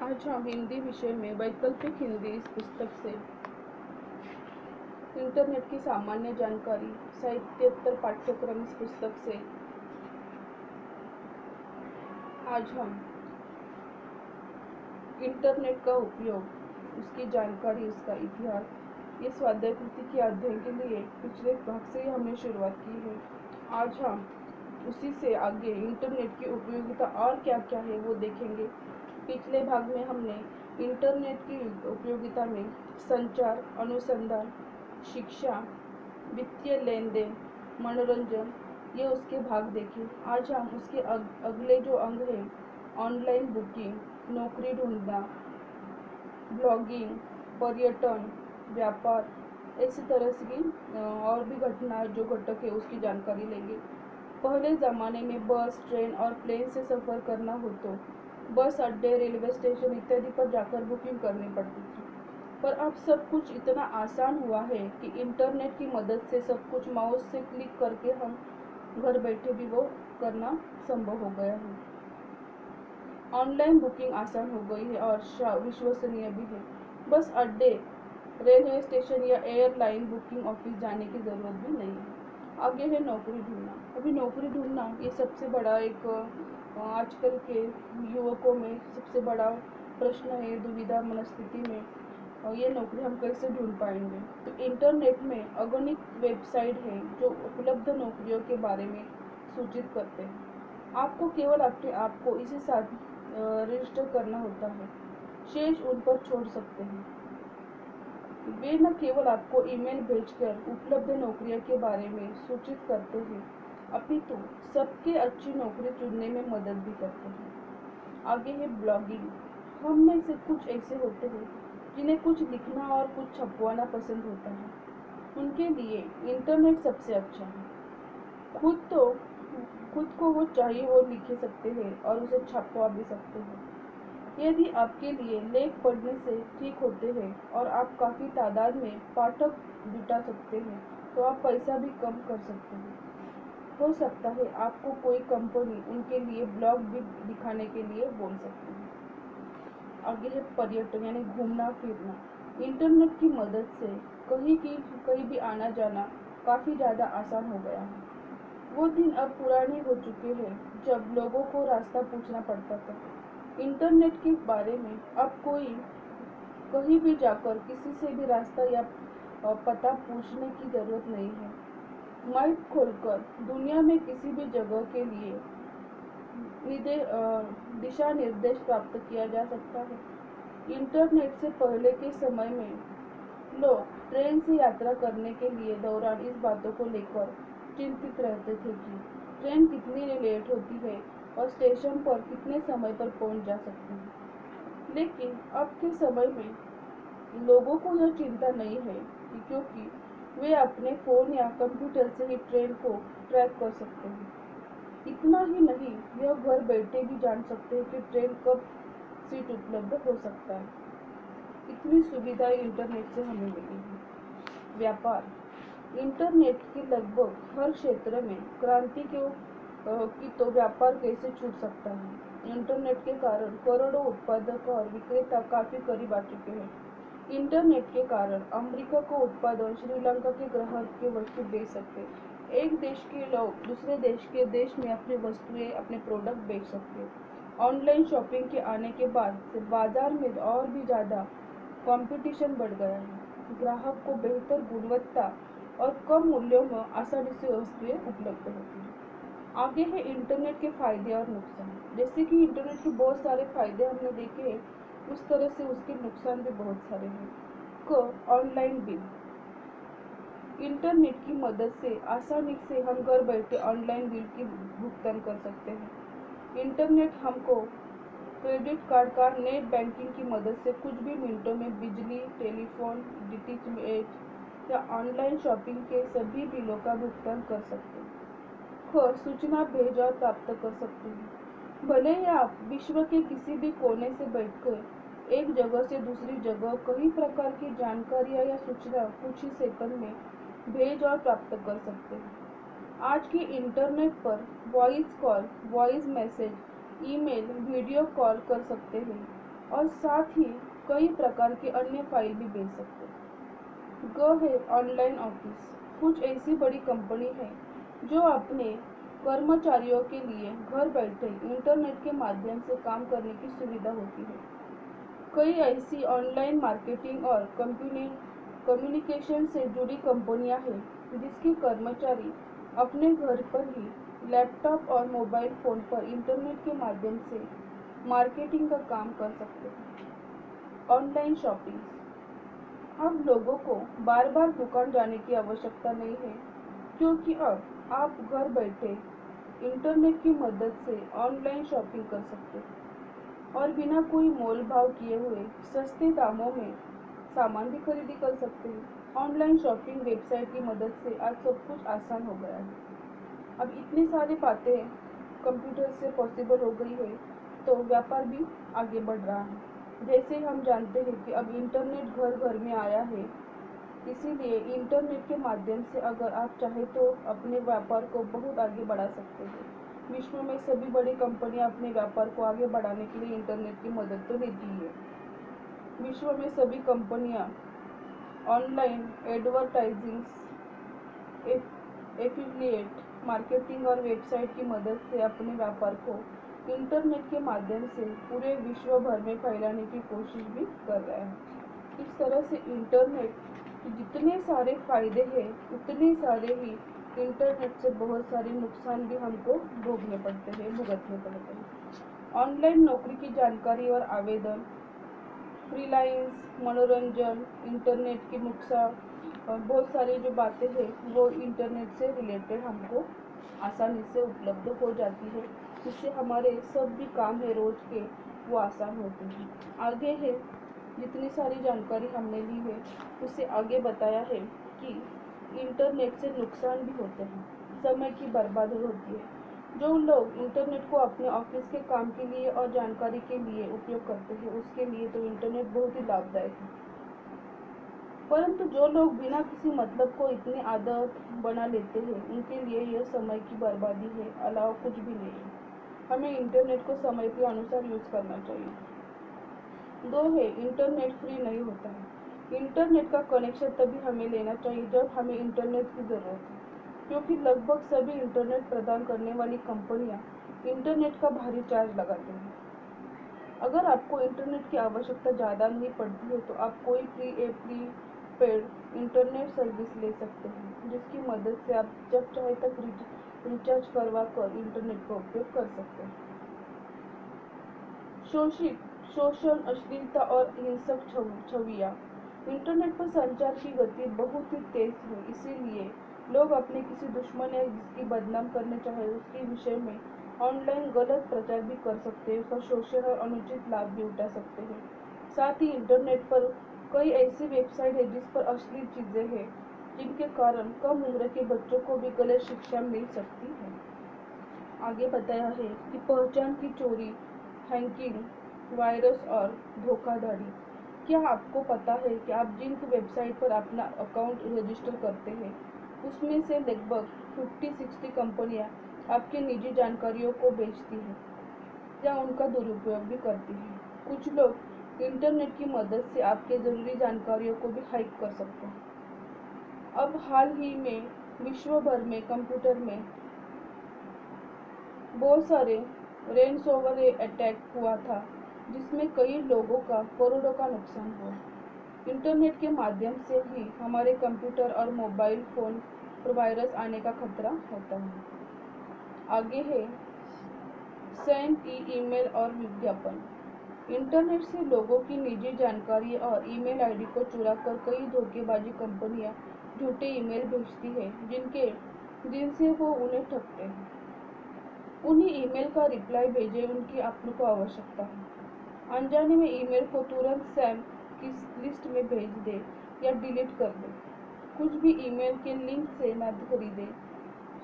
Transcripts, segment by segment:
आज हम हिंदी विषय में वैकल्पिक हिंदी इस पुस्तक से इंटरनेट की सामान्य जानकारी साहित्योत्तर पाठ्यक्रम इस पुस्तक से आज हम इंटरनेट का उपयोग, उसकी जानकारी, उसका इतिहास, ये स्वाध्याय कृति के अध्ययन के लिए पिछले भाग से ही हमने शुरुआत की है। आज हम उसी से आगे इंटरनेट की उपयोगिता और क्या क्या है वो देखेंगे। पिछले भाग में हमने इंटरनेट की उपयोगिता में संचार, अनुसंधान, शिक्षा, वित्तीय लेन देन, मनोरंजन, ये उसके भाग देखे। आज हम उसके अगले जो अंग हैं, ऑनलाइन बुकिंग, नौकरी ढूंढना, ब्लॉगिंग, पर्यटन, व्यापार, इसी तरह की और भी घटना जो घटक है उसकी जानकारी लेंगे। पहले ज़माने में बस, ट्रेन और प्लेन से सफ़र करना हो तो बस अड्डे, रेलवे स्टेशन इत्यादि पर जाकर बुकिंग करनी पड़ती थी। पर अब सब कुछ इतना आसान हुआ है कि इंटरनेट की मदद से सब कुछ माउस से क्लिक करके हम घर बैठे भी वो करना संभव हो गया है। ऑनलाइन बुकिंग आसान हो गई है और विश्वसनीय भी है। बस अड्डे, रेलवे स्टेशन या एयरलाइन बुकिंग ऑफिस जाने की ज़रूरत भी नहीं है। आगे है नौकरी ढूंढना। अभी नौकरी ढूंढना ये सबसे बड़ा एक आजकल के युवकों में सबसे बड़ा प्रश्न है, दुविधा मनस्थिति में। और ये नौकरी हम कैसे ढूंढ पाएंगे? तो इंटरनेट में अगणित वेबसाइट है जो उपलब्ध नौकरियों के बारे में सूचित करते हैं। आपको केवल अपने आप को इसी साथ रजिस्टर करना होता है, शेष उन पर छोड़ सकते हैं। वे न केवल आपको ईमेल भेजकर उपलब्ध नौकरियों के बारे में सूचित करते हैं, अपितु सबके अच्छी नौकरी चुनने में मदद भी करते हैं। आगे है ब्लॉगिंग। हम में से कुछ ऐसे होते हैं जिन्हें कुछ लिखना और कुछ छपवाना पसंद होता है। उनके लिए इंटरनेट सबसे अच्छा है। खुद को वो चाहिए वो लिख सकते हैं और उसे छपवा भी सकते हैं। यदि आपके लिए लेख पढ़ने से ठीक होते हैं और आप काफ़ी तादाद में पाठक जुटा सकते हैं तो आप पैसा भी कम कर सकते हैं। हो सकता है आपको कोई कंपनी उनके लिए ब्लॉग भी दिखाने के लिए बोल सकती है। आगे है पर्यटन यानी घूमना फिरना। इंटरनेट की मदद से कहीं भी आना जाना काफ़ी ज़्यादा आसान हो गया है। वो दिन अब पुराने हो चुके हैं जब लोगों को रास्ता पूछना पड़ता था। इंटरनेट के बारे में अब कोई कहीं भी जाकर किसी से भी रास्ता या पता पूछने की ज़रूरत नहीं है। मैप खोलकर दुनिया में किसी भी जगह के लिए दिशा निर्देश प्राप्त किया जा सकता है। इंटरनेट से पहले के समय में लोग ट्रेन से यात्रा करने के लिए दौरान इस बातों को लेकर चिंतित रहते थे कि ट्रेन कितनी लेट होती है और स्टेशन पर कितने समय पर पहुंच जा सकती है। लेकिन अब के समय में लोगों को यह चिंता नहीं है क्योंकि वे अपने फ़ोन या कंप्यूटर से ही ट्रेन को ट्रैक कर सकते हैं। इतना ही नहीं, यह घर बैठे भी जान सकते हैं कि ट्रेन कब सीट उपलब्ध हो सकता है। इतनी सुविधाएं इंटरनेट से हमें मिली है। व्यापार। इंटरनेट के लगभग हर क्षेत्र में क्रांति की तो व्यापार कैसे छूट सकता है। इंटरनेट के कारण करोड़ों उत्पादक और विक्रेता काफ़ी करीब आ चुके हैं। इंटरनेट के कारण अमेरिका को उत्पादन श्रीलंका के ग्राहक के वस्तु बेच सकते। एक देश के लोग दूसरे देश के देश में अपनी वस्तुएं, अपने प्रोडक्ट बेच सकते। ऑनलाइन शॉपिंग के आने के बाद से बाजार में और भी ज़्यादा कंपटीशन बढ़ गया है। ग्राहक को बेहतर गुणवत्ता और कम मूल्यों में आसानी से वस्तुएं उपलब्ध होती हैं। आगे है इंटरनेट के फायदे और नुकसान। जैसे कि इंटरनेट के बहुत सारे फायदे हमने देखे हैं, उस तरह से उसके नुकसान भी बहुत सारे हैं। Online bill. इंटरनेट की मदद से आसानी से हम घर बैठे ऑनलाइन बिल की भुगतान कर सकते हैं। इंटरनेट हमको क्रेडिट कार्ड का नेट बैंकिंग की मदद से कुछ भी मिनटों में बिजली, टेलीफोन, डीटीएच या ऑनलाइन शॉपिंग के सभी बिलों का भुगतान कर सकते हैं। सूचना भेज और प्राप्त कर सकते हैं। भले ही आप विश्व के किसी भी कोने से बैठकर एक जगह से दूसरी जगह कई प्रकार की जानकारियाँ या सूचना कुछ ही सेकंड में भेज और प्राप्त कर सकते हैं। आज की इंटरनेट पर voice call, voice message, email, video call कर सकते हैं और साथ ही कई प्रकार के अन्य फाइल भी भेज सकते हैं। ग है ऑनलाइन ऑफिस। कुछ ऐसी बड़ी कंपनी है जो अपने कर्मचारियों के लिए घर बैठे इंटरनेट के माध्यम से काम करने की सुविधा होती है। कई ऐसी ऑनलाइन मार्केटिंग और कम्युनिकेशन से जुड़ी कंपनियां हैं जिसके कर्मचारी अपने घर पर ही लैपटॉप और मोबाइल फ़ोन पर इंटरनेट के माध्यम से मार्केटिंग का काम कर सकते हैं। Online shopping. अब लोगों को बार बार दुकान जाने की आवश्यकता नहीं है, क्योंकि अब आप घर बैठे इंटरनेट की मदद से ऑनलाइन शॉपिंग कर सकते हैं और बिना कोई मोल भाव किए हुए सस्ते दामों में सामान भी खरीदी कर सकते हैं। ऑनलाइन शॉपिंग वेबसाइट की मदद से आज सब कुछ आसान हो गया है। अब इतनी सारी बातें कंप्यूटर से पॉसिबल हो गई है, तो व्यापार भी आगे बढ़ रहा है। जैसे हम जानते हैं कि अब इंटरनेट घर घर में आया है, इसीलिए इंटरनेट के माध्यम से अगर आप चाहें तो अपने व्यापार को बहुत आगे बढ़ा सकते हैं। विश्व में सभी बड़ी कंपनियां अपने व्यापार को आगे बढ़ाने के लिए इंटरनेट की मदद तो लेती ही है। विश्व में सभी कंपनियां ऑनलाइन एडवर्टाइजिंग, एफिलिएट मार्केटिंग और वेबसाइट की मदद से अपने व्यापार को इंटरनेट के माध्यम से पूरे विश्व भर में फैलाने की कोशिश भी कर रहा है। इस तरह से इंटरनेट के जितने सारे फायदे हैं, उतने सारे ही इंटरनेट से बहुत सारे नुकसान भी हमको भुगतने पड़ते हैं। ऑनलाइन नौकरी की जानकारी और आवेदन, फ्रीलांस, मनोरंजन, इंटरनेट के नुकसान और बहुत सारी जो बातें हैं वो इंटरनेट से रिलेटेड हमको आसानी से उपलब्ध हो जाती है, जिससे हमारे सब भी काम है रोज के वो आसान होते हैं। आगे है जितनी सारी जानकारी हमने ली है उससे आगे बताया है कि इंटरनेट से नुकसान भी होते हैं, समय की बर्बादी होती है। जो लोग इंटरनेट को अपने ऑफिस के काम के लिए और जानकारी के लिए उपयोग करते हैं उसके लिए तो इंटरनेट बहुत ही लाभदायक है, परंतु जो लोग बिना किसी मतलब को इतनी आदत बना लेते हैं उनके लिए यह समय की बर्बादी है, अलावा कुछ भी नहीं है। हमें इंटरनेट को समय के अनुसार यूज करना चाहिए। दो है इंटरनेट फ्री नहीं होता है। इंटरनेट का कनेक्शन तभी हमें लेना चाहिए जब हमें इंटरनेट की ज़रूरत है, क्योंकि लगभग सभी इंटरनेट प्रदान करने वाली कंपनियां इंटरनेट का भारी चार्ज लगाते हैं। अगर आपको इंटरनेट की आवश्यकता ज़्यादा नहीं पड़ती है तो आप कोई प्रीपेड इंटरनेट सर्विस ले सकते हैं, जिसकी मदद से आप जब चाहे तक रिचार्ज करवा कर इंटरनेट का उपयोग कर सकते हैं। शोषण, अश्लीलता और हिंसक छवियाँ। इंटरनेट पर संचार की गति बहुत ही तेज है, इसीलिए लोग अपने किसी दुश्मन या जिसकी बदनाम करने चाहे उसके विषय में ऑनलाइन गलत प्रचार भी कर सकते हैं, उसका शोषण और अनुचित लाभ भी उठा सकते हैं। साथ ही इंटरनेट पर कई ऐसी वेबसाइट है जिस पर अश्लील चीज़ें हैं, जिनके कारण कम उम्र के बच्चों को भी गलत शिक्षा मिल सकती है। आगे बताया है कि पहचान की चोरी, हैकिंग, वायरस और धोखाधड़ी। क्या आपको पता है कि आप जिन वेबसाइट पर अपना अकाउंट रजिस्टर करते हैं उसमें से लगभग 50-60 कंपनियां आपकी निजी जानकारियों को बेचती हैं या उनका दुरुपयोग भी करती हैं। कुछ लोग इंटरनेट की मदद से आपके ज़रूरी जानकारियों को भी हैक कर सकते हैं। अब हाल ही में विश्व भर में कंप्यूटर में बहुत सारे रेनसोवर अटैक हुआ था, जिसमें कई लोगों का करोड़ों का नुकसान हुआ। इंटरनेट के माध्यम से ही हमारे कंप्यूटर और मोबाइल फ़ोन पर वायरस आने का खतरा होता है। आगे है सेंड ईमेल और विज्ञापन। इंटरनेट से लोगों की निजी जानकारी और ईमेल आईडी को चुराकर कई धोखेबाजी कंपनियां झूठे ईमेल भेजती है जिनसे वो उन्हें ठगते हैं। उन्हीं ईमेल का रिप्लाई भेजें उनकी आपको आवश्यकता है। अनजाने में ईमेल को तुरंत स्पैम की लिस्ट में भेज दें या डिलीट कर दें। कुछ भी ईमेल के लिंक से न खरीदें।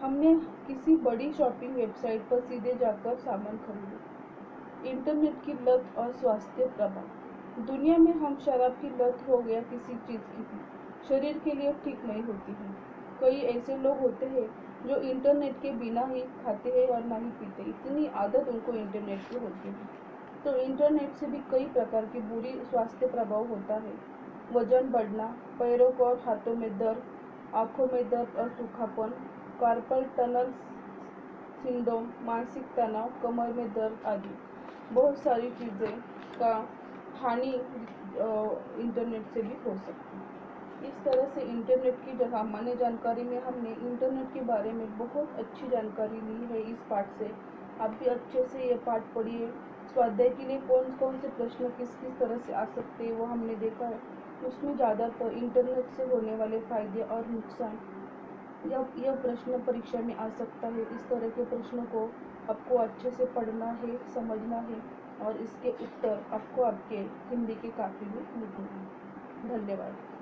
हमने किसी बड़ी शॉपिंग वेबसाइट पर सीधे जाकर सामान खरीदें। इंटरनेट की लत और स्वास्थ्य प्रभाव। दुनिया में हम शराब की लत हो गया किसी चीज़ की भी शरीर के लिए ठीक नहीं होती है। कई ऐसे लोग होते हैं जो इंटरनेट के बिना ही खाते हैं और ना ही पीते, इतनी आदत उनको इंटरनेट की होती है। तो इंटरनेट से भी कई प्रकार की बुरी स्वास्थ्य प्रभाव होता है। वजन बढ़ना, पैरों को और हाथों में दर्द, आंखों में दर्द और सूखापन, कार्पल टनल सिंड्रोम, मानसिक तनाव, कमर में दर्द आदि बहुत सारी चीज़ें का हानि इंटरनेट से भी हो सकती है। इस तरह से इंटरनेट की जो सामान्य जानकारी में हमने इंटरनेट के बारे में बहुत अच्छी जानकारी ली है इस पाठ से। आप भी अच्छे से ये पाठ पढ़िए। स्वाध्याय के लिए कौन कौन से प्रश्न किस किस तरह से आ सकते हैं वो हमने देखा है। उसमें ज़्यादातर इंटरनेट से होने वाले फायदे और नुकसान यह प्रश्न परीक्षा में आ सकता है। इस तरह के प्रश्नों को आपको अच्छे से पढ़ना है, समझना है और इसके उत्तर आपको आपके हिंदी के कापी में लिखना है। धन्यवाद।